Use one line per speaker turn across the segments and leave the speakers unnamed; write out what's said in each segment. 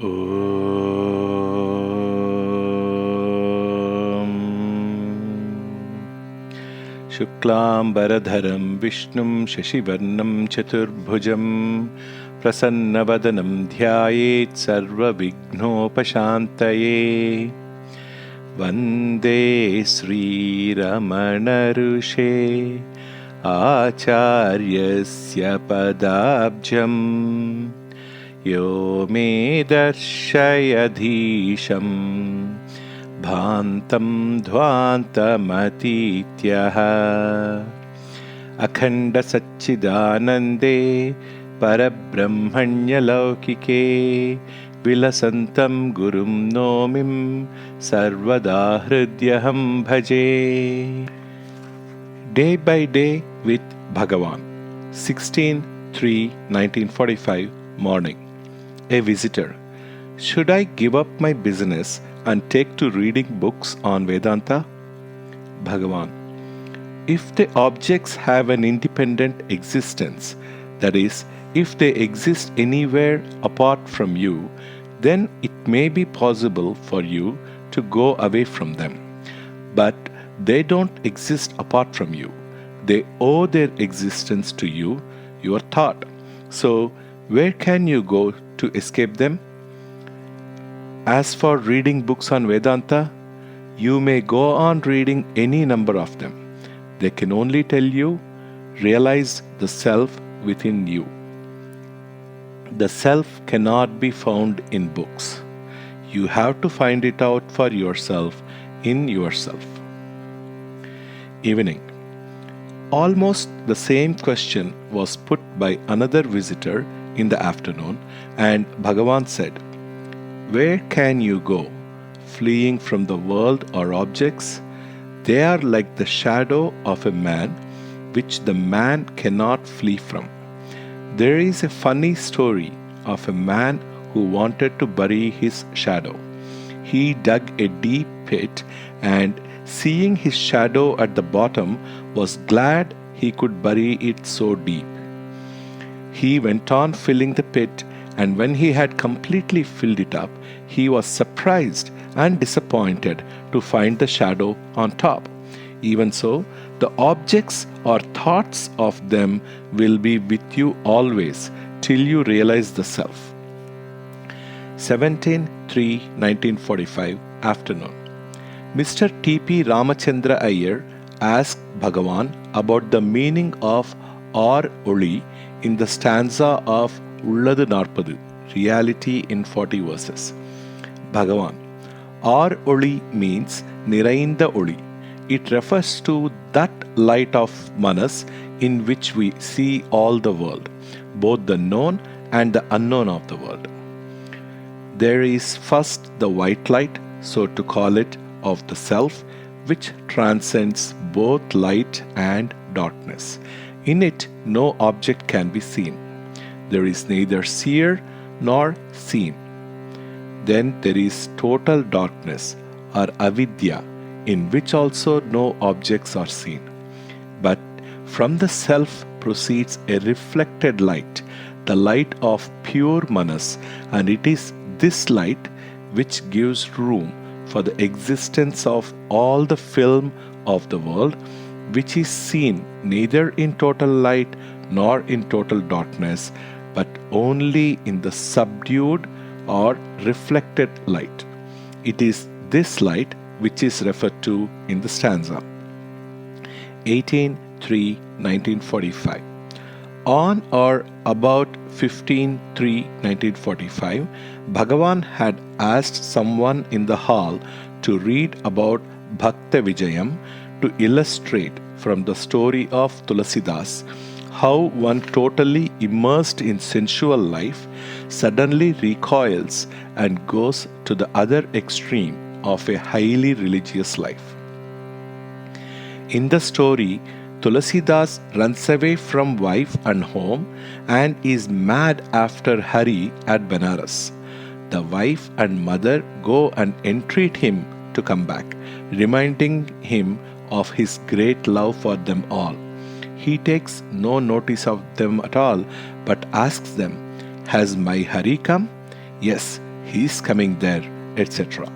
Om Shuklambaradharam Vishnum Shashivarnam Chaturbhujam Prasannavadanam Dhyayet Sarva Vignopashantaye Vande Sri Ramanarushe Acharyasya Padabjam Yo me darshayadhisham bhantam dhvantamatityaha akhanda satchidanande parabrahmanya laukike vilasantam gurum nomim sarvada hridyaham bhaje. Day by Day with Bhagavan. 16/3/1945 morning. A visitor. Should I give up my business and take to reading books on Vedanta? Bhagavan. If the objects have an independent existence, that is, if they exist anywhere apart from you, then it may be possible for you to go away from them. But they don't exist apart from you. They owe their existence to you, your thought. So, where can you go to escape them? As for reading books on Vedanta, you may go on reading any number of them. They can only tell you, realize the self within you. The self cannot be found in books. You have to find it out for yourself in yourself. Evening. Almost the same question was put by another visitor in the afternoon, and Bhagavan said, Where can you go, fleeing from the world or objects? They are like the shadow of a man, which the man cannot flee from. There is a funny story of a man who wanted to bury his shadow. He dug a deep pit and, seeing his shadow at the bottom, was glad he could bury it so deep. He went on filling the pit, and when he had completely filled it up, he was surprised and disappointed to find the shadow on top. Even so, the objects or thoughts of them will be with you always till you realize the self. 17/3/1945 afternoon. Mr. T.P. Ramachandra Iyer asked Bhagavan about the meaning of Or Oli in the stanza of Ulladu Narpadu, reality in 40 verses. Bhagavan. Or Oli means Nirainda Oli. It refers to that light of Manas in which we see all the world, both the known and the unknown of the world. There is first the white light, so to call it, of the self, which transcends both light and darkness. In it, no object can be seen. There is neither seer nor seen. Then there is total darkness, or avidya, in which also no objects are seen. But from the self proceeds a reflected light, the light of pure manas, and it is this light which gives room for the existence of all the film of the world, which is seen neither in total light nor in total darkness, but only in the subdued or reflected light. It is this light which is referred to in the stanza. 18/3/1945. On or about 15/3/1945, Bhagavan had asked someone in the hall to read about Bhakta Vijayam to illustrate from the story of Tulasidas how one totally immersed in sensual life suddenly recoils and goes to the other extreme of a highly religious life. In the story, Tulasidas runs away from wife and home and is mad after Hari at Benares. The wife and mother go and entreat him to come back, reminding him of his great love for them all. He takes no notice of them at all, but asks them, "Has my Hari come?" "Yes, he's coming there, etc.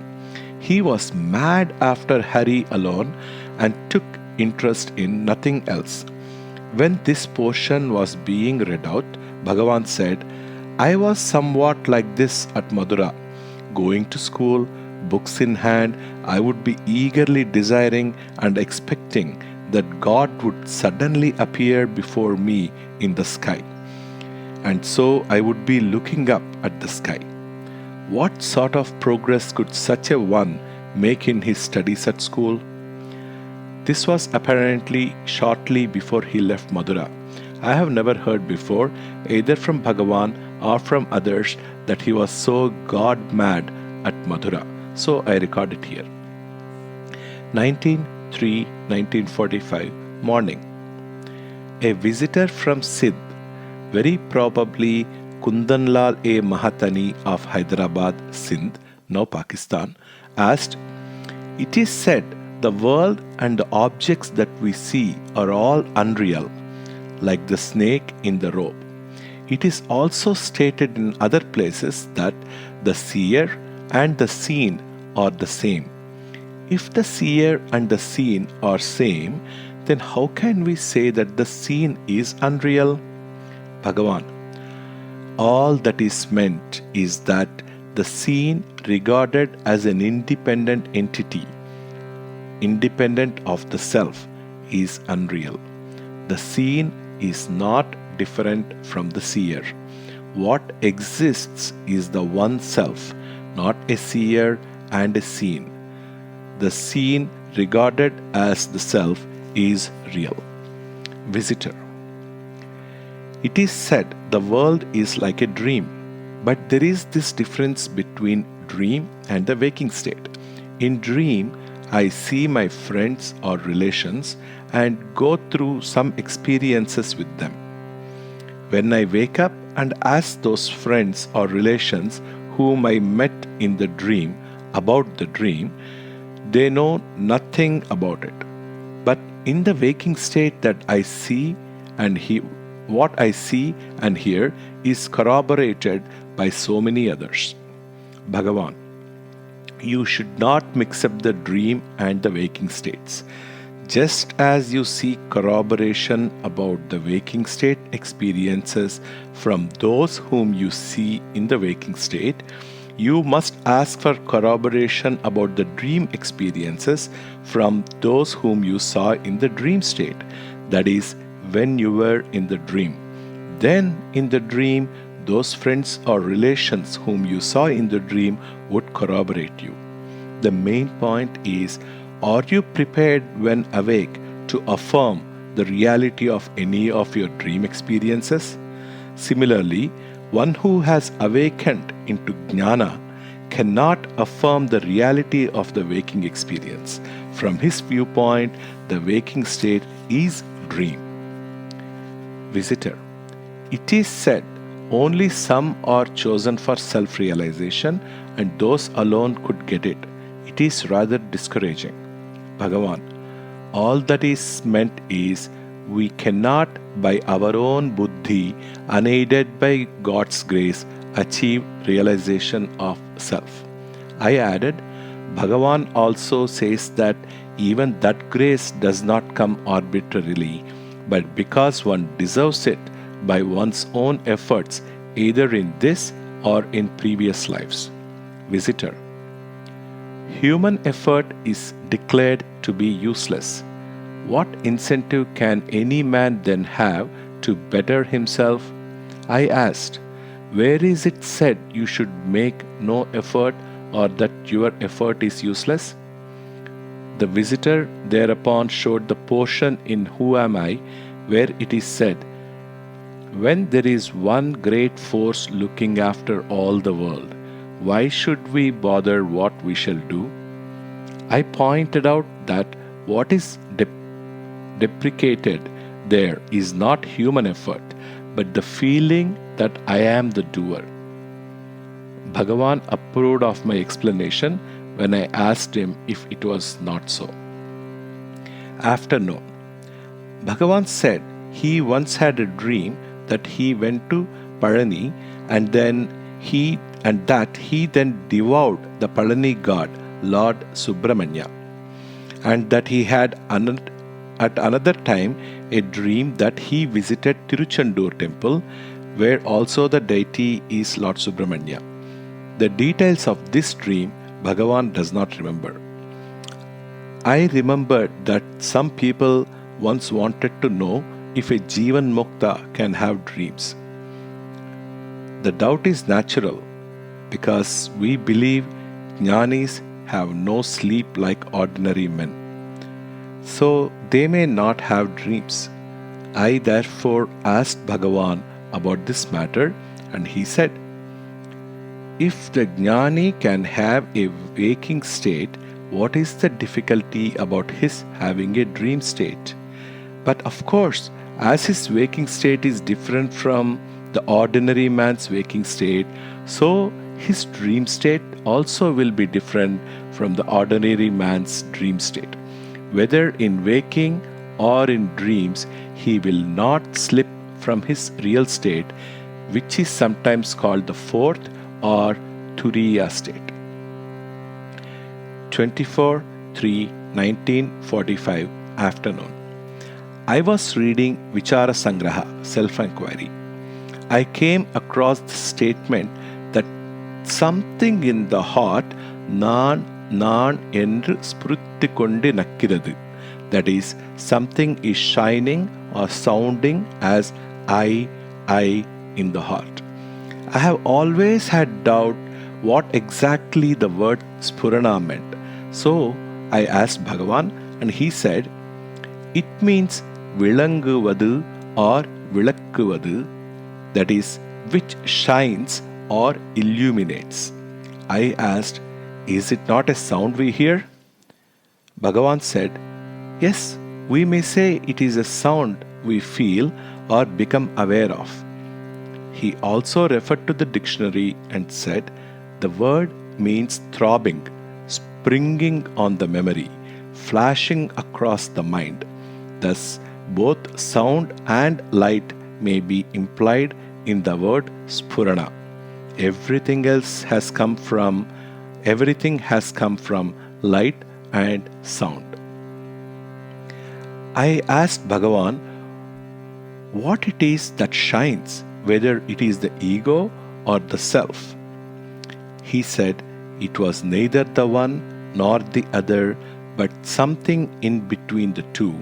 He was mad after Hari alone and took interest in nothing else. When this portion was being read out, Bhagavan said, I was somewhat like this at Madura. Going to school, books in hand, I would be eagerly desiring and expecting that God would suddenly appear before me in the sky. And so I would be looking up at the sky. What sort of progress could such a one make in his studies at school? This was apparently shortly before he left Madura. I have never heard before, either from Bhagavan or from others, that he was so God-mad at Madura. So I record it here. 19/3/1945 morning. A visitor from Sindh, very probably Kundanlal A. Mahatani of Hyderabad, Sindh, now Pakistan, asked, It is said the world and the objects that we see are all unreal, like the snake in the robe. It is also stated in other places that the seer and the seen are the same. If the seer and the seen are same, then how can we say that the seen is unreal? Bhagavan, all that is meant is that the seen regarded as an independent entity, independent of the self, is unreal. The seen is not different from the seer. What exists is the one self, not a seer and a seen. The seen regarded as the self is real. Visitor. It is said the world is like a dream, but there is this difference between dream and the waking state. In dream, I see my friends or relations and go through some experiences with them. When I wake up and ask those friends or relations whom I met in the dream about the dream, they know nothing about it. But in the waking state that I see and what I see and hear is corroborated by so many others. Bhagavan, you should not mix up the dream and the waking states. Just as you seek corroboration about the waking state experiences from those whom you see in the waking state, you must ask for corroboration about the dream experiences from those whom you saw in the dream state, that is, when you were in the dream. Then, in the dream, those friends or relations whom you saw in the dream would corroborate you. The main point is, are you prepared when awake to affirm the reality of any of your dream experiences? Similarly, one who has awakened into jnana cannot affirm the reality of the waking experience. From his viewpoint, the waking state is dream. Visitor. It is said only some are chosen for self-realization and those alone could get it. It is rather discouraging. Bhagavan, all that is meant is we cannot by our own buddhi, unaided by God's grace, achieve realization of self. I added, Bhagavan also says that even that grace does not come arbitrarily, but because one deserves it by one's own efforts, either in this or in previous lives. Visitor. Human effort is declared to be useless. What incentive can any man then have to better himself? I asked, where is it said you should make no effort or that your effort is useless? The visitor thereupon showed the portion in Who Am I, where it is said, when there is one great force looking after all the world, why should we bother what we shall do? I pointed out that what is deprecated there is not human effort, but the feeling that I am the doer. Bhagavan approved of my explanation when I asked him if it was not so. Afternoon. Bhagavan said he once had a dream that he went to Parani and then he and that he then devoured the Palani god, Lord Subramanya, and that he had at another time a dream that he visited Tiruchendur temple, where also the deity is Lord Subramanya. The details of this dream Bhagavan does not remember. I remember that some people once wanted to know if a Jivan Mukta can have dreams. The doubt is natural because we believe Jnanis have no sleep like ordinary men. So they may not have dreams. I therefore asked Bhagavan about this matter, and he said, if the Jnani can have a waking state, what is the difficulty about his having a dream state? But of course, as his waking state is different from the ordinary man's waking state, so his dream state also will be different from the ordinary man's dream state. Whether in waking or in dreams, he will not slip from his real state, which is sometimes called the fourth or Turiya state. 24/3/1945 afternoon. I was reading Vichara Sangraha, self-inquiry. I came across the statement that something in the heart நான் என்று ஸ்புரித்து கொண்டு நக்கிறது. That is, something is shining or sounding as I in the heart. I have always had doubt what exactly the word Spurana meant. So I asked Bhagavan, and he said, it means vilanguvadu or vilakkuvadu, that is, which shines or illuminates. I asked, is it not a sound we hear? Bhagavan said, yes, we may say it is a sound we feel or become aware of. He also referred to the dictionary and said, the word means throbbing, springing on the memory, flashing across the mind. Thus, both sound and light may be implied in the word Spurana. Everything has come from light and sound. I asked Bhagavan what it is that shines, whether it is the ego or the self. He said it was neither the one nor the other, but something in between the two,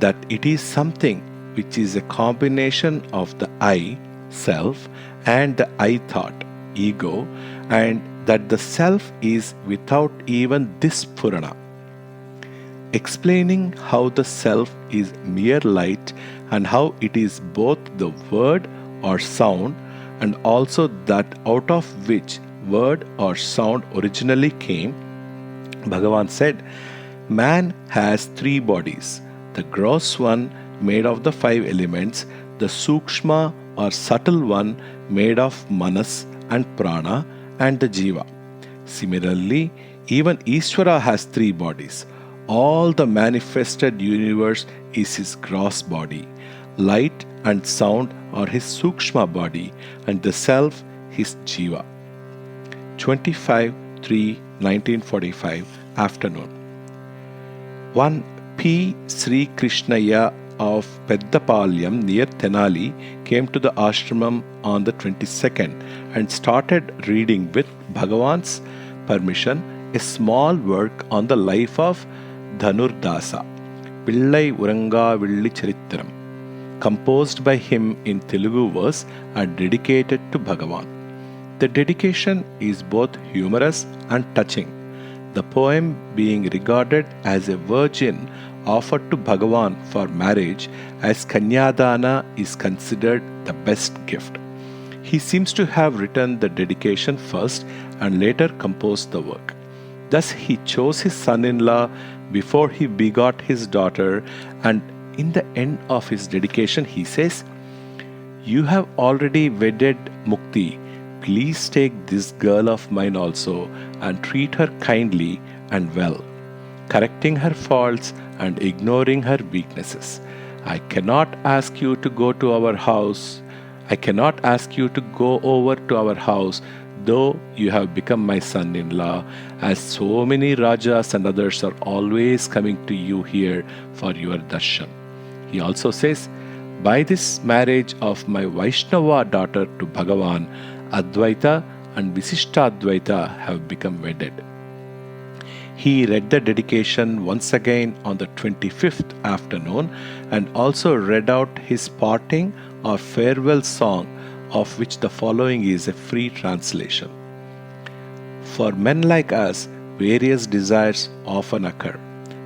that it is something which is a combination of the I, self, and the I thought, ego, and that the self is without even this Purana. Explaining how the self is mere light and how it is both the word or sound, and also that out of which word or sound originally came, Bhagavan said, man has three bodies, the gross one made of the 5 elements, the sukshma or subtle one made of manas and prana, and the jiva. Similarly, even Ishvara has 3 bodies. All the manifested universe is his gross body. Light and sound are his sukshma body, and the self his jiva. 25/3/1945 afternoon. One P. Sri Krishnaya of Peddapalyam near Tenali came to the ashramam on the 22nd and started reading with Bhagavan's permission a small work on the life of Dhanurdasa, Pillai Urangavilli Charitram, composed by him in Telugu verse and dedicated to Bhagavan. The dedication is both humorous and touching, the poem being regarded as a virgin offered to Bhagavan for marriage, as Kanyadana is considered the best gift. He seems to have written the dedication first and later composed the work. Thus he chose his son-in-law before he begot his daughter, and in the end of his dedication he says, "You have already wedded Mukti. Please take this girl of mine also and treat her kindly and well, correcting her faults and ignoring her weaknesses. I cannot ask you to go over to our house, though you have become my son-in-law, as so many Rajas and others are always coming to you here for your darshan. He also says, by this marriage of my Vaishnava daughter to Bhagavan, Advaita and Visishtadvaita have become wedded. He read the dedication once again on the 25th afternoon and also read out his parting or farewell song, of which the following is a free translation. For men like us, various desires often occur.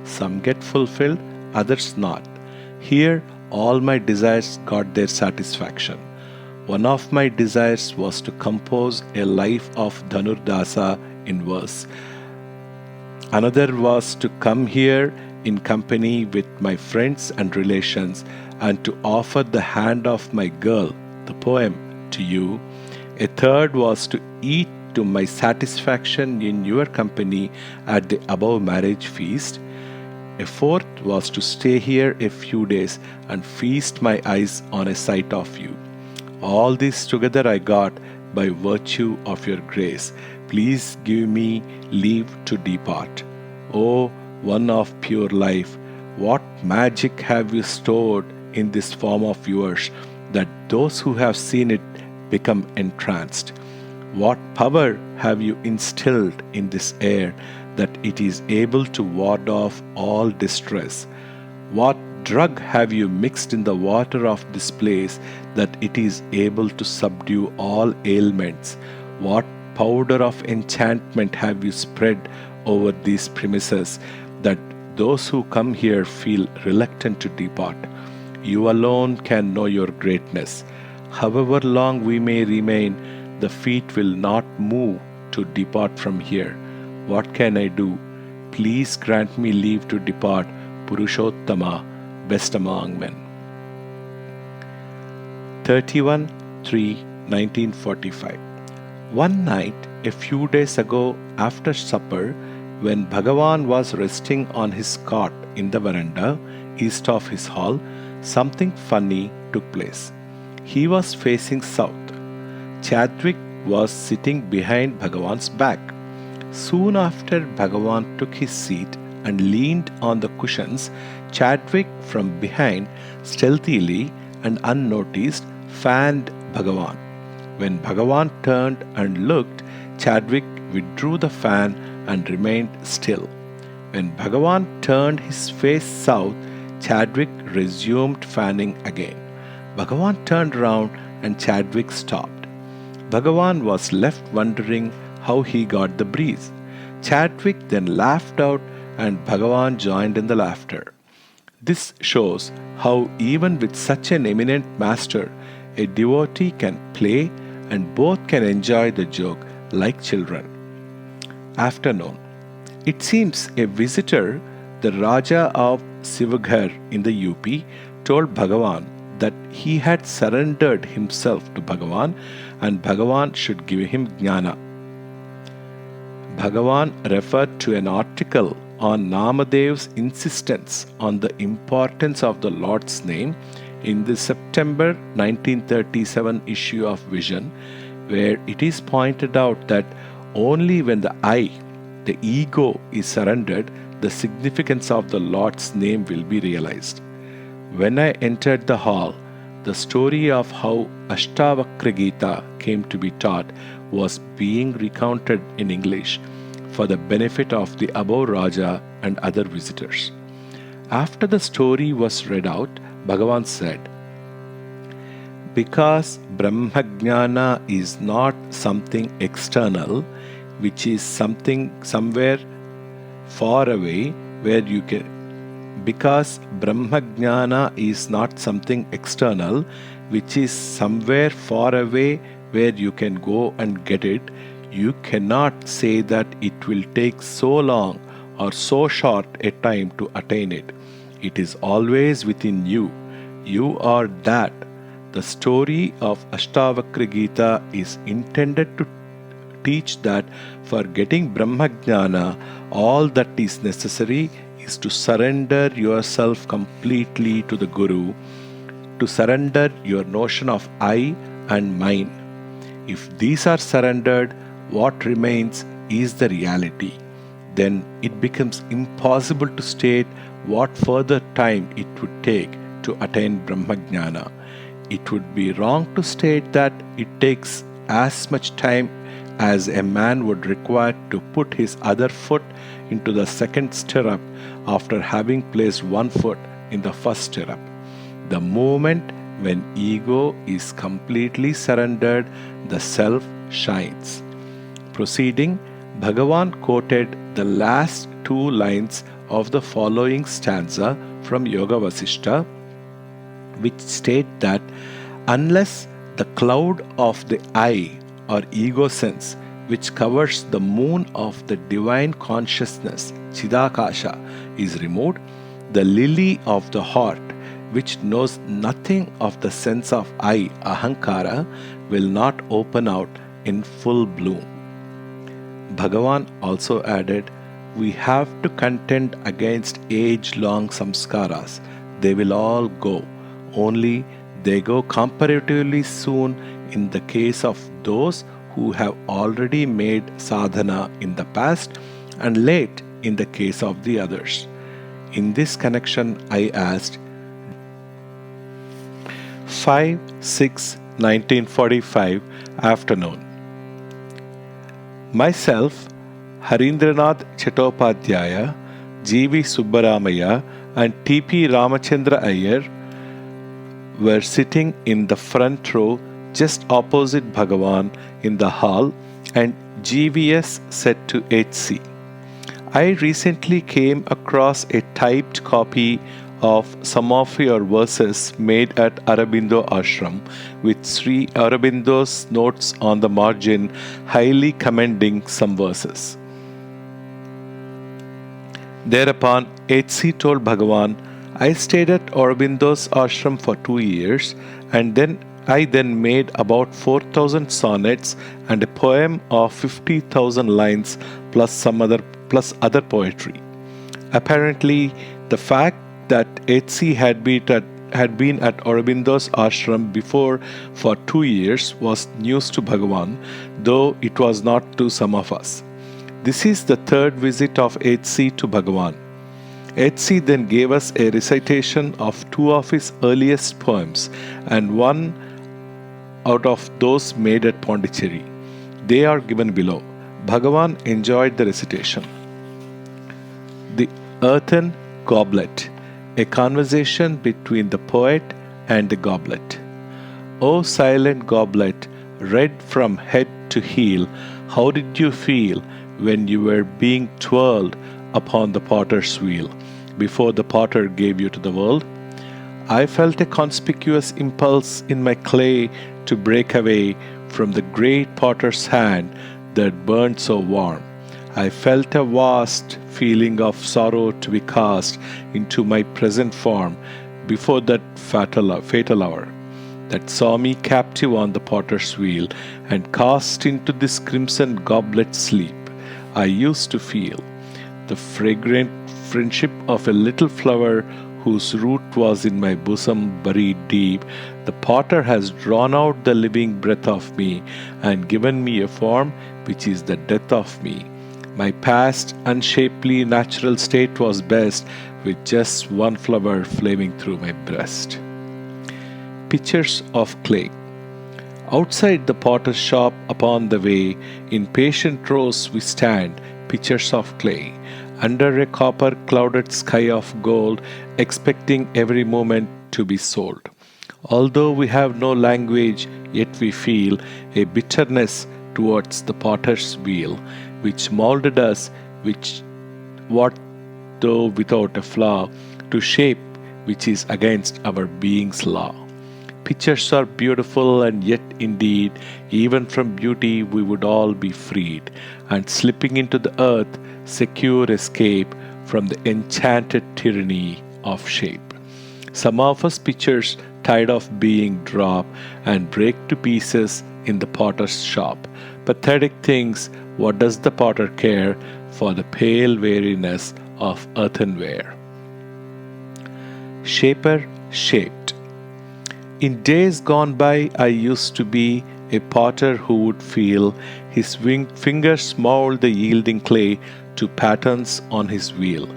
Some get fulfilled, others not. Here, all my desires got their satisfaction. One of my desires was to compose a life of Dhanurdasa in verse. Another was to come here in company with my friends and relations and to offer the hand of my girl, the poem, to you. A third was to eat to my satisfaction in your company at the above marriage feast. A fourth was to stay here a few days and feast my eyes on a sight of you. All this together I got by virtue of your grace. Please give me leave to depart. O one of pure life, what magic have you stored in this form of yours, that those who have seen it become entranced? What power have you instilled in this air, that it is able to ward off all distress? What drug have you mixed in the water of this place, that it is able to subdue all ailments? What powder of enchantment have you spread over these premises, that those who come here feel reluctant to depart? You alone can know your greatness. However long we may remain, the feet will not move to depart from here. What can I do? Please grant me leave to depart, Purushottama, best among men. 31-3-1945. One night, a few days ago after supper, when Bhagavan was resting on his cot in the veranda east of his hall, something funny took place. He was facing south. Chadwick was sitting behind Bhagavan's back. Soon after Bhagavan took his seat and leaned on the cushions, Chadwick from behind stealthily and unnoticed fanned Bhagavan. When Bhagavan turned and looked, Chadwick withdrew the fan and remained still. When Bhagavan turned his face south, Chadwick resumed fanning again. Bhagavan turned round and Chadwick stopped. Bhagavan was left wondering how he got the breeze. Chadwick then laughed out and Bhagavan joined in the laughter. This shows how even with such an eminent master, a devotee can play and both can enjoy the joke like children. Afternoon. It seems a visitor, the Raja of Sivaghar in the UP, told Bhagavan that he had surrendered himself to Bhagavan and Bhagavan should give him jnana. Bhagavan referred to an article on Namadev's insistence on the importance of the Lord's name in the September 1937 issue of Vision, where it is pointed out that only when the I, the ego, is surrendered, the significance of the Lord's name will be realized. When I entered the hall, the story of how Ashtavakra Gita came to be taught was being recounted in English for the benefit of the above Raja and other visitors. After the story was read out, Bhagavan said, because Brahmajnana is not something external, which is something somewhere far away where you can. Because Brahmajnana is not something external, which is somewhere far away where you can go and get it, you cannot say that it will take so long or so short a time to attain it. It is always within you. You are that. The story of Ashtavakra Gita is intended to teach that for getting Brahmajnana, all that is necessary is to surrender yourself completely to the Guru, to surrender your notion of I and mine. If these are surrendered, what remains is the reality, then it becomes impossible to state what further time it would take to attain Brahmajnana. It would be wrong to state that it takes as much time as a man would require to put his other foot into the second stirrup after having placed one foot in the first stirrup. The moment when ego is completely surrendered, the self shines. Proceeding, Bhagavan quoted the last two lines of the following stanza from Yoga Vasishta, which state that unless the cloud of the I or ego sense, which covers the moon of the divine consciousness, Chidakasha, is removed, the lily of the heart, which knows nothing of the sense of I, Ahankara, will not open out in full bloom. Bhagavan also added, we have to contend against age-long samskaras. They will all go, only they go comparatively soon in the case of those who have already made sadhana in the past and late in the case of the others. In this connection, I asked, 5/6/1945 afternoon. Myself, Harindranath Chattopadhyaya, G.V. Subbaramaya and T.P. Ramachandra Iyer were sitting in the front row just opposite Bhagavan in the hall, and GVS said to H.C., I recently came across a typed copy of some of your verses made at Aurobindo Ashram with Sri Aurobindo's notes on the margin highly commending some verses. Thereupon H.C. told Bhagavan, I stayed at Aurobindo's ashram for 2 years, and I then made about 4,000 sonnets and a poem of 50,000 lines plus other poetry. Apparently, the fact that H.C. had been at Aurobindo's ashram before for 2 years was news to Bhagavan, though it was not to some of us. This is the third visit of H.C. to Bhagavan. H.C. then gave us a recitation of 2 of his earliest poems and one out of those made at Pondicherry. They are given below. Bhagavan enjoyed the recitation. The Earthen Goblet, a conversation between the poet and the goblet. O silent goblet, red from head to heel, how did you feel when you were being twirled upon the potter's wheel, before the potter gave you to the world? I felt a conspicuous impulse in my clay to break away from the great potter's hand that burned so warm. I felt a vast feeling of sorrow to be cast into my present form before that fatal hour that saw me captive on the potter's wheel and cast into this crimson goblet sleep. I used to feel the fragrant friendship of a little flower whose root was in my bosom buried deep. The potter has drawn out the living breath of me and given me a form which is the death of me. My past, unshapely natural state was best, with just one flower flaming through my breast. Pictures of clay. Outside the potter's shop upon the way, in patient rows we stand, pictures of clay, under a copper-clouded sky of gold, expecting every moment to be sold. Although we have no language, yet we feel a bitterness towards the potter's wheel, which molded us, what though without a flaw, to shape which is against our being's law. Pictures are beautiful, and yet indeed, even from beauty we would all be freed, and slipping into the earth, secure escape from the enchanted tyranny of shape. Some of us pictures tired of being dropped and break to pieces in the potter's shop. Pathetic things, what does the potter care for the pale weariness of earthenware? Shaper shaped. In days gone by, I used to be a potter who would feel His fingers mold the yielding clay to patterns on his wheel.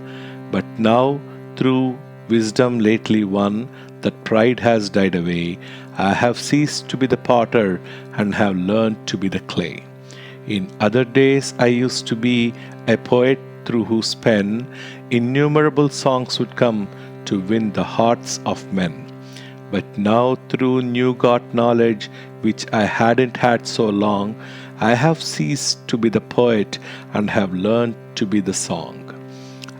But now, through wisdom lately won, that pride has died away. I have ceased to be the potter and have learned to be the clay. In other days, I used to be a poet through whose pen innumerable songs would come to win the hearts of men. But now, through new got knowledge which I hadn't had so long, I have ceased to be the poet and have learned to be the song.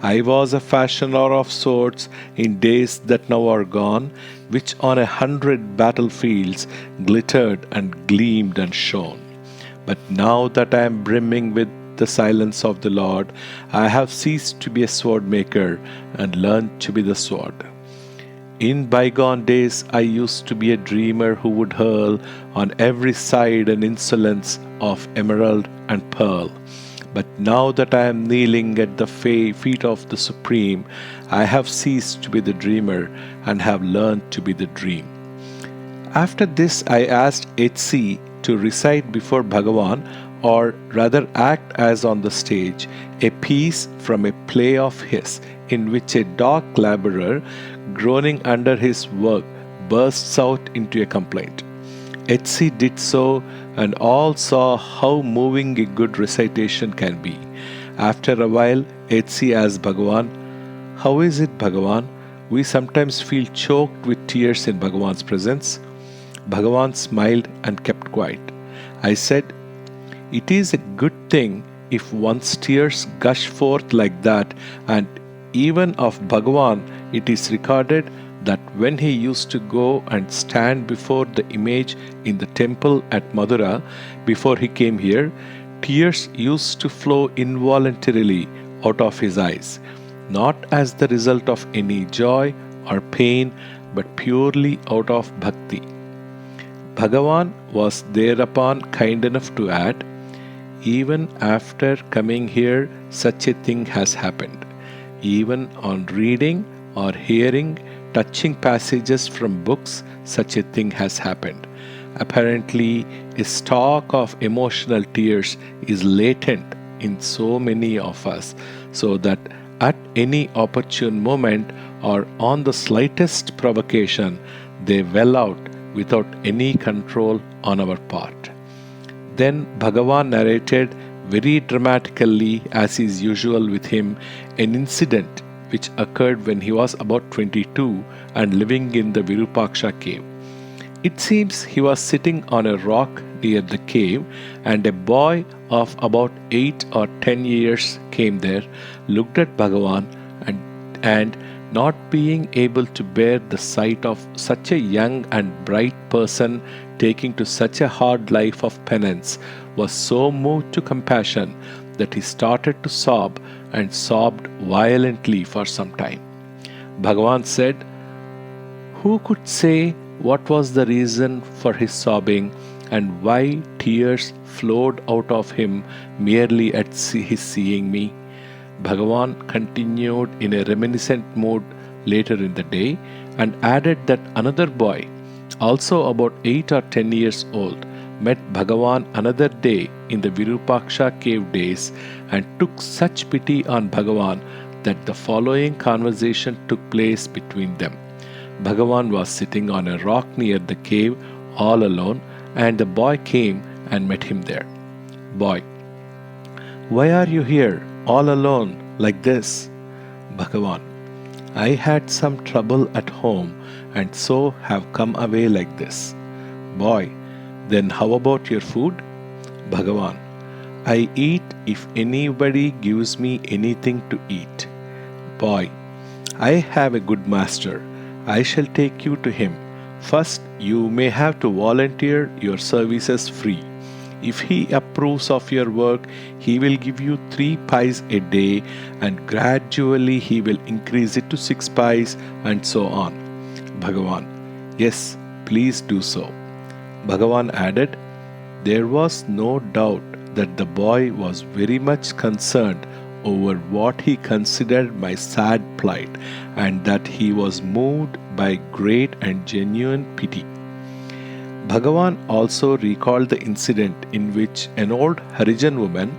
I was a fashioner of sorts in days that now are gone, which on 100 battlefields glittered and gleamed and shone. But now that I am brimming with the silence of the Lord, I have ceased to be a sword maker and learned to be the sword. In bygone days, I used to be a dreamer who would hurl on every side an insolence of emerald and pearl. But now that I am kneeling at the feet of the Supreme, I have ceased to be the dreamer and have learned to be the dream. After this, I asked H.C. to recite before Bhagavan, or rather act as on the stage, a piece from a play of his, in which a dock laborer, groaning under his work, bursts out into a complaint. H.C. did so, and all saw how moving a good recitation can be. After a while, H.C. asked Bhagavan, "How is it, Bhagavan? We sometimes feel choked with tears in Bhagavan's presence." Bhagavan smiled and kept quiet. I said, "It is a good thing if one's tears gush forth like that, and even of Bhagavan it is recorded that when he used to go and stand before the image in the temple at Mathura before he came here, tears used to flow involuntarily out of his eyes, not as the result of any joy or pain, but purely out of bhakti." Bhagavan was thereupon kind enough to add, "Even after coming here, such a thing has happened. Even on reading or hearing, touching passages from books, such a thing has happened. Apparently, a stock of emotional tears is latent in so many of us, so that at any opportune moment or on the slightest provocation, they well out without any control on our part." Then Bhagavan narrated very dramatically, as is usual with him, an incident which occurred when he was about 22 and living in the Virupaksha cave. It seems he was sitting on a rock near the cave, and a boy of about 8 or 10 years came there, looked at Bhagavan, and not being able to bear the sight of such a young and bright person taking to such a hard life of penance, was so moved to compassion that he started to sob and sobbed violently for some time. Bhagavan said, "Who could say what was the reason for his sobbing and why tears flowed out of him merely at his seeing me?" Bhagavan continued in a reminiscent mood later in the day and added that another boy, also about 8 or 10 years old, met Bhagavan another day in the Virupaksha cave days and took such pity on Bhagavan that the following conversation took place between them. Bhagavan was sitting on a rock near the cave all alone, and the boy came and met him there. Boy: "Why are you here all alone like this?" Bhagavan: "I had some trouble at home and so have come away like this." Boy: "Then how about your food?" Bhagavan: "I eat if anybody gives me anything to eat." Boy: "I have a good master. I shall take you to him. First, you may have to volunteer your services free. If he approves of your work, he will give you 3 pies a day, and gradually he will increase it to 6 pies, and so on." Bhagavan: "Yes, please do so." Bhagavan added, there was no doubt that the boy was very much concerned over what he considered my sad plight, and that he was moved by great and genuine pity. Bhagavan also recalled the incident in which an old Harijan woman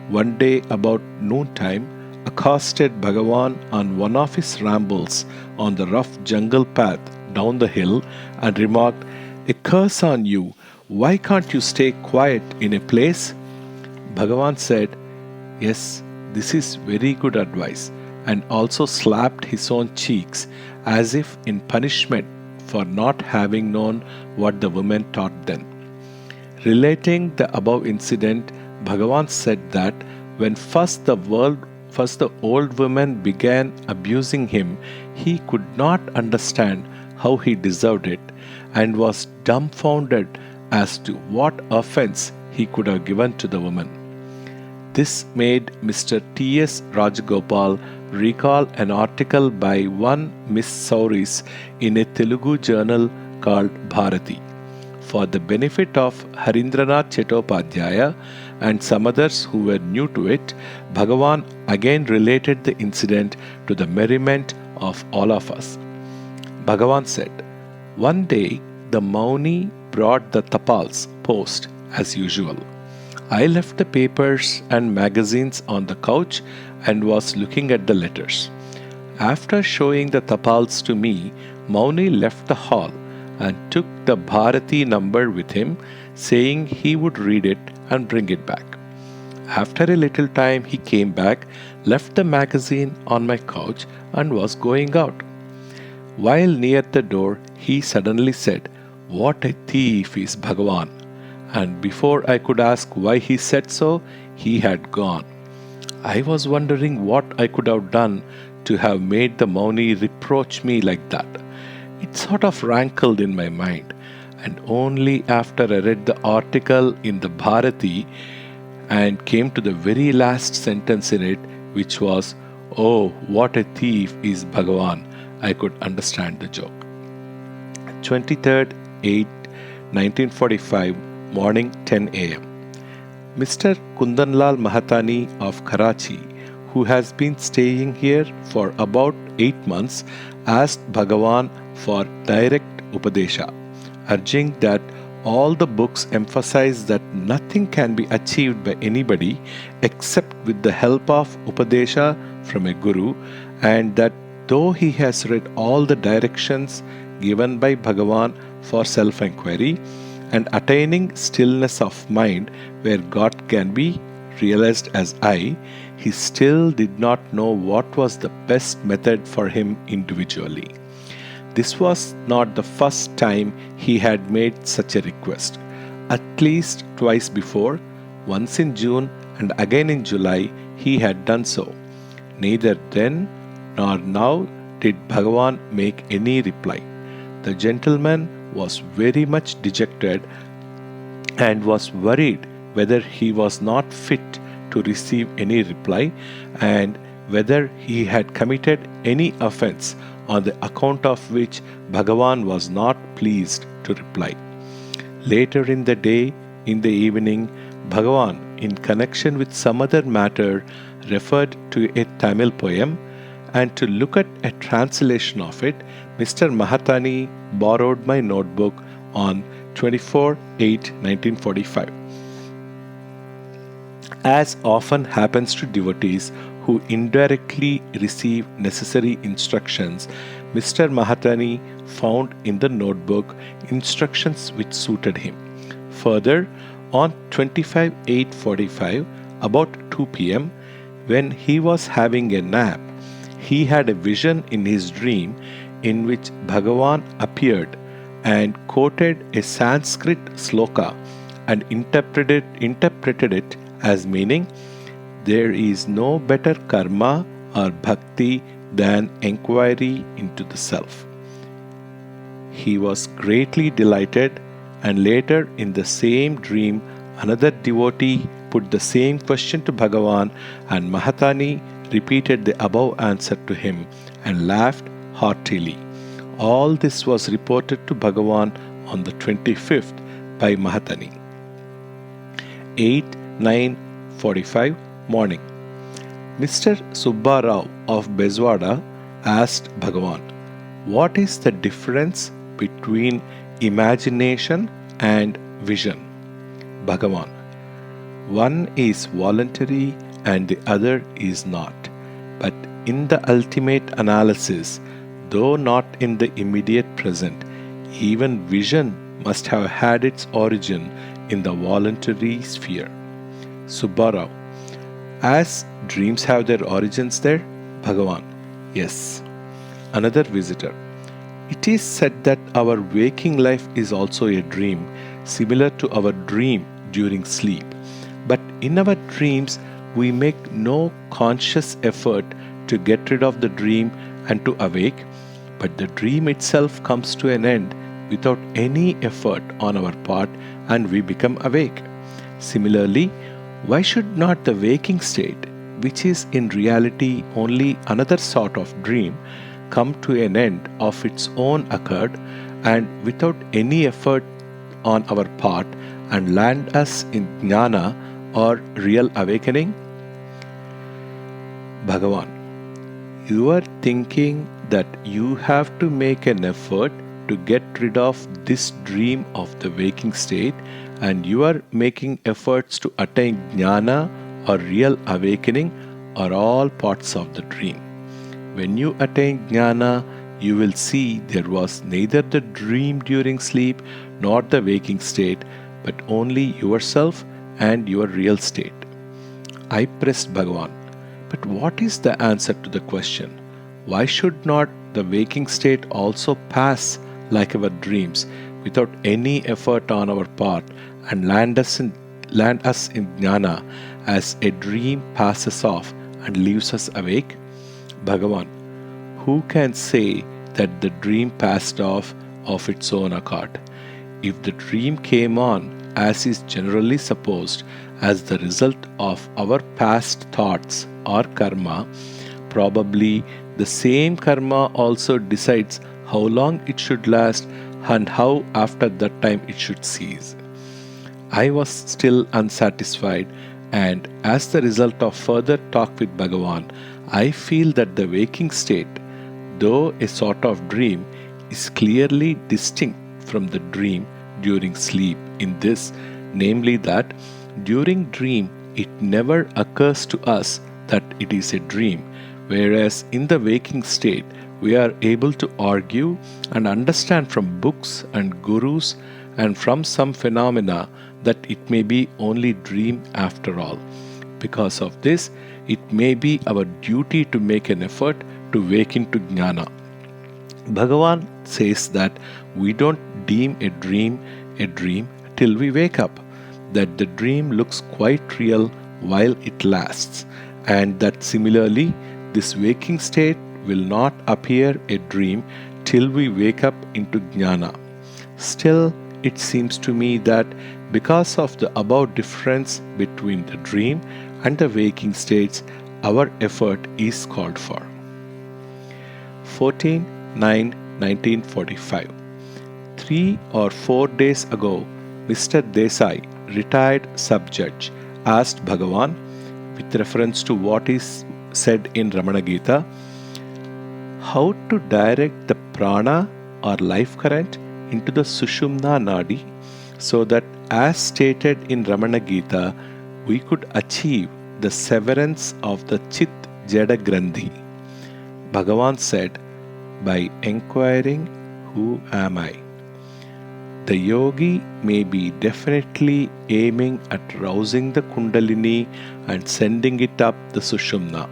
one day about noontime accosted Bhagavan on one of his rambles on the rough jungle path down the hill and remarked, "A curse on you! Why can't you stay quiet in a place?" Bhagavan said, "Yes, this is very good advice," and also slapped his own cheeks as if in punishment for not having known what the woman taught them. Relating the above incident, Bhagavan said that when first the old woman began abusing him, he could not understand how he deserved it and was dumbfounded as to what offense he could have given to the woman. This made Mr. T.S. Rajagopal recall an article by one Miss Sauris in a Telugu journal called Bharati. For the benefit of Harindranath Chettopadhyaya and some others who were new to it, Bhagavan again related the incident to the merriment of all of us. Bhagavan said, "One day the Mauni brought the tapals post as usual. I left the papers and magazines on the couch and was looking at the letters. After showing the tapals to me, Mauni left the hall and took the Bharati number with him, saying he would read it and bring it back. After a little time, he came back, left the magazine on my couch, and was going out. While near the door, he suddenly said, 'What a thief is Bhagavan!' And before I could ask why he said so, he had gone. I was wondering what I could have done to have made the Mauni reproach me like that. It sort of rankled in my mind, and only after I read the article in the Bharati and came to the very last sentence in it, which was, 'Oh, what a thief is Bhagavan,' I could understand the joke." 23rd 8 1945, morning 10 a.m. Mr. Kundanlal Mahatani of Karachi, who has been staying here for about 8 months, asked Bhagavan for direct Upadesha, urging that all the books emphasize that nothing can be achieved by anybody except with the help of Upadesha from a Guru, and that though he has read all the directions given by Bhagavan for self-enquiry and attaining stillness of mind where God can be realized as I, he still did not know what was the best method for him individually. This was not the first time he had made such a request. At least twice before, once in June and again in July, he had done so. Neither then nor now did Bhagavan make any reply. The gentleman was very much dejected and was worried whether he was not fit to receive any reply and whether he had committed any offense on the account of which Bhagavan was not pleased to reply. Later in the day, in the evening, Bhagavan, in connection with some other matter, referred to a Tamil poem, and to look at a translation of it, Mr. Mahatani borrowed my notebook on 24/8/1945. As often happens to devotees who indirectly receive necessary instructions, Mr. Mahatani found in the notebook instructions which suited him. Further, on 25/8/45, about 2 p.m., when he was having a nap, he had a vision in his dream in which Bhagavan appeared and quoted a Sanskrit sloka and interpreted it as meaning, "There is no better karma or bhakti than enquiry into the self." He was greatly delighted, and later in the same dream, another devotee put the same question to Bhagavan, and Mahatani repeated the above answer to him and laughed heartily. All this was reported to Bhagavan on the 25th by Mahatani. 8/9/45, morning. Mr. Subba Rao of Bezwada asked Bhagavan, "What is the difference between imagination and vision. Bhagavan. One is voluntary and the other is not. But in the ultimate analysis, though not in the immediate present, even vision must have had its origin in the voluntary sphere. Subbarao. As dreams have their origins there, Bhagavan. Yes. Another visitor. It is said that our waking life is also a dream, similar to our dream during sleep. But in our dreams, we make no conscious effort to get rid of the dream and to awake, but the dream itself comes to an end without any effort on our part and we become awake. Similarly, why should not the waking state, which is in reality only another sort of dream, come to an end of its own accord and without any effort on our part and land us in jnana or real awakening? Bhagavan. You are thinking that you have to make an effort to get rid of this dream of the waking state, and you are making efforts to attain jnana or real awakening are all parts of the dream. When you attain jnana, you will see there was neither the dream during sleep nor the waking state, but only yourself and your real state. I pressed Bhagavan. But what is the answer to the question? Why should not the waking state also pass like our dreams without any effort on our part and land us in jnana as a dream passes off and leaves us awake? Bhagavan. Who can say that the dream passed off of its own accord? If the dream came on, as is generally supposed, as the result of our past thoughts or karma, probably the same karma also decides how long it should last and how after that time it should cease. I was still unsatisfied, and as the result of further talk with Bhagavan, I feel that the waking state, though a sort of dream, is clearly distinct from the dream during sleep in this, namely that during dream it never occurs to us that it is a dream, whereas in the waking state we are able to argue and understand from books and gurus and from some phenomena that it may be only dream after all. Because of this, it may be our duty to make an effort to wake into jnana. Bhagavan says that we don't deem a dream till we wake up, that the dream looks quite real while it lasts, and that similarly this waking state will not appear a dream till we wake up into jnana. Still, it seems to me that because of the above difference between the dream and the waking states, our effort is called for. 14/9/1945. 3 or 4 days ago, Mr. Desai, retired sub-judge, asked Bhagavan, with reference to what is said in Ramana Gita, how to direct the prana or life current into the Sushumna Nadi so that, as stated in Ramana Gita, we could achieve the severance of the Chit Jada Grandhi. Bhagavan said, by enquiring, who am I? The yogi may be definitely aiming at rousing the Kundalini and sending it up the Sushumna.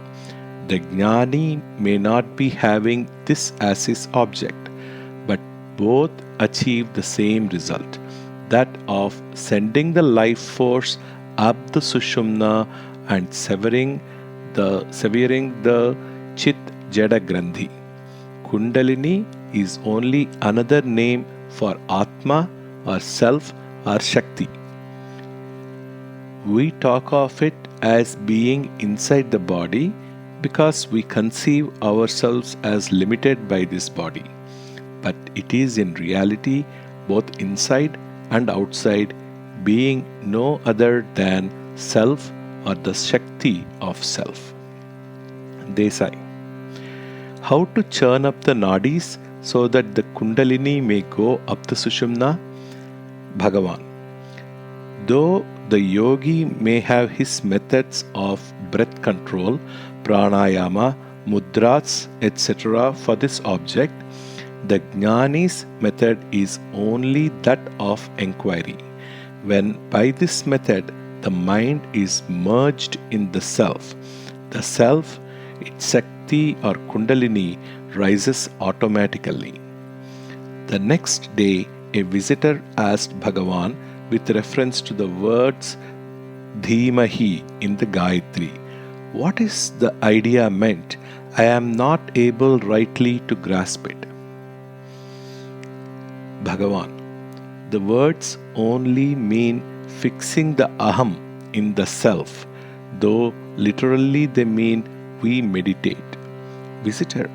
The Jnani may not be having this as his object, but both achieve the same result, that of sending the life force up the Sushumna and severing the Chit Jada Grandhi. Kundalini is only another name for Atma or Self or Shakti. We talk of it as being inside the body because we conceive ourselves as limited by this body. But it is in reality both inside and outside, being no other than Self or the Shakti of Self. Desai. How to churn up the nadis so that the Kundalini may go up the Sushumna? Bhagavan. Though the yogi may have his methods of breath control, pranayama, mudras, etc. for this object, the Jnani's method is only that of inquiry. When by this method the mind is merged in the self, its Shakti or Kundalini, rises automatically. The next day, a visitor asked Bhagavan with reference to the words Dhimahi in the Gayatri, "What is the idea meant? I am not able rightly to grasp it." Bhagavan, the words only mean fixing the aham in the self, though literally they mean we meditate. Visitor,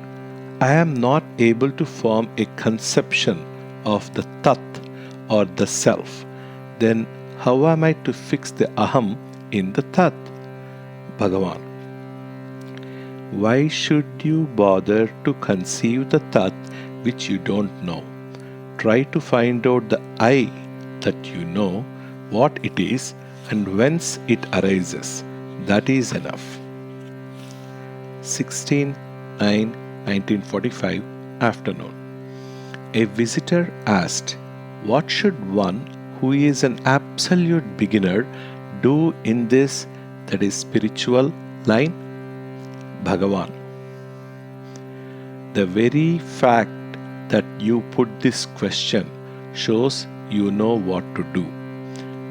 I am not able to form a conception of the tat or the self. Then how am I to fix the aham in the tat? Bhagavan, why should you bother to conceive the tat which you don't know? Try to find out the I that you know, what it is and whence it arises. That is enough. 16/9/1945 afternoon. A visitor asked, "What should one who is an absolute beginner do in this, that is spiritual line?" Bhagavan, the very fact that you put this question shows you know what to do.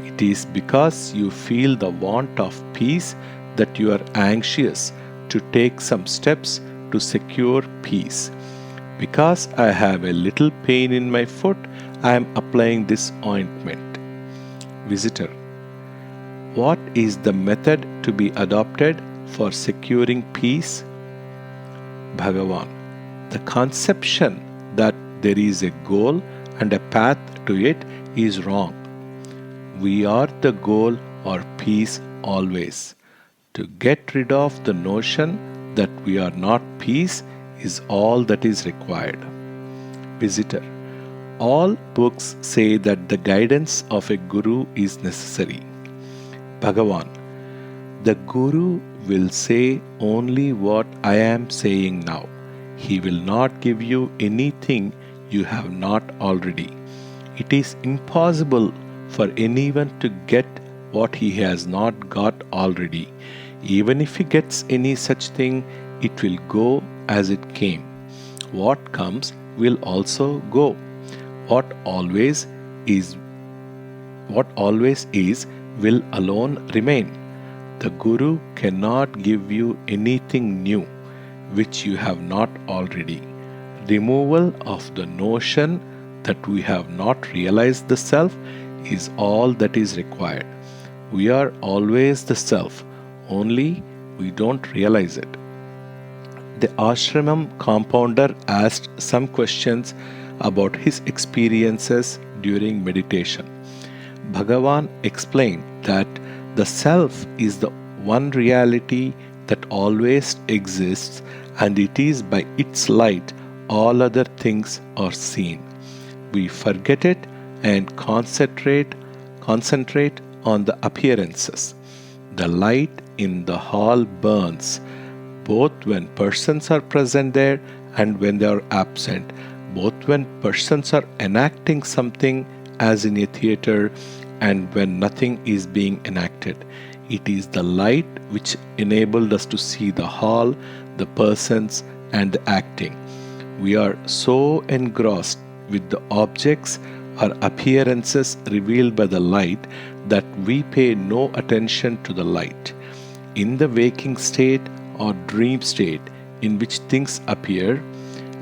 It is because you feel the want of peace that you are anxious to take some steps to secure peace. Because I have a little pain in my foot, I am applying this ointment. Visitor, what is the method to be adopted for securing peace? Bhagavan, the conception that there is a goal and a path to it is wrong. We are the goal or peace always. To get rid of the notion that we are not peace is all that is required. Visitor, all books say that the guidance of a guru is necessary. Bhagavan, the guru will say only what I am saying now. He will not give you anything you have not already. It is impossible for anyone to get what he has not got already. Even if he gets any such thing, it will go as it came. What comes will also go. What always is will alone remain. The Guru cannot give you anything new which you have not already. Removal of the notion that we have not realized the self is all that is required. We are always the self, only we don't realize it. The ashramam compounder asked some questions about his experiences during meditation. Bhagavan explained that the self is the one reality that always exists, and it is by its light all other things are seen. We forget it and concentrate on the appearances. The light in the hall burns both when persons are present there and when they are absent, both when persons are enacting something as in a theater and when nothing is being enacted. It is the light which enabled us to see the hall, the persons, and the acting. We are so engrossed with the objects or appearances revealed by the light that we pay no attention to the light. In the waking state or dream state in which things appear,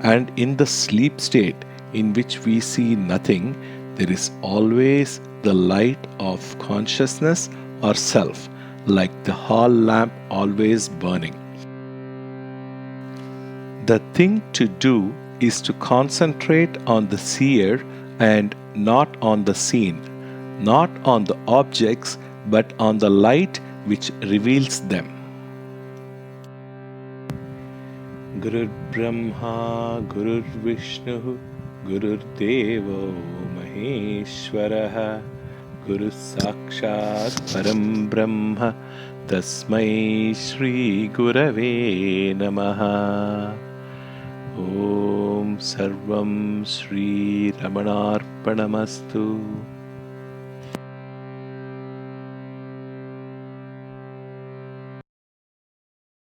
and in the sleep state in which we see nothing, there is always the light of consciousness or self, like the hall lamp always burning. The thing to do is to concentrate on the seer and not on the seen, not on the objects but on the light which reveals them. Gurur Brahma, Gurur Vishnu, Gurur Deva महेश्वरः गुरुः साक्षात् परं ब्रह्म तस्मै श्रीगुरवे नमः। ॐ सर्वं श्रीरमणार्पणमस्तु।